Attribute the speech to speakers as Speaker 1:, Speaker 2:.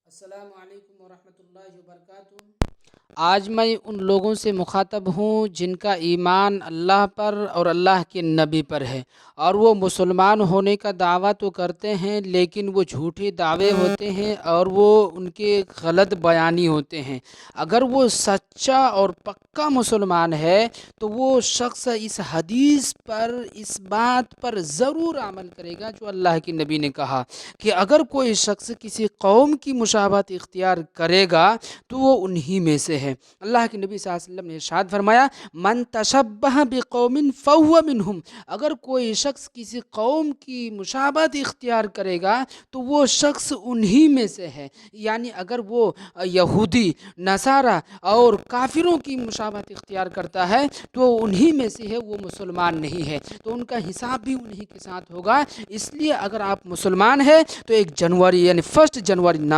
Speaker 1: السلام علیکم ورحمۃ اللہ وبرکاتہ۔ آج میں ان لوگوں سے مخاطب ہوں جن کا ایمان اللہ پر اور اللہ کے نبی پر ہے، اور وہ مسلمان ہونے کا دعویٰ تو کرتے ہیں لیکن وہ جھوٹے دعوے ہوتے ہیں اور وہ ان کے غلط بیانی ہوتے ہیں۔ اگر وہ سچا اور پکا مسلمان ہے تو وہ شخص اس حدیث پر، اس بات پر ضرور عمل کرے گا جو اللہ کے نبی نے کہا کہ اگر کوئی شخص کسی قوم کی مشابہت اختیار کرے گا تو وہ انہی میں سے ہے۔ اللہ کے نبی صلی اللہ علیہ وسلم نے ارشاد فرمایا، من تشبہ بقوم فہو منہم، اگر کوئی شخص کسی قوم کی مشابہت اختیار کرے گا تو وہ شخص انہی میں سے ہے۔ یعنی اگر وہ یہودی، نصارہ اور کافروں کی مشابہت اختیار کرتا ہے تو انہی میں سے ہے، وہ مسلمان نہیں ہے، تو ان کا حساب بھی انہی کے ساتھ ہوگا۔ اس لیے اگر آپ مسلمان ہیں تو 1 جنوری یعنی 1 جنوری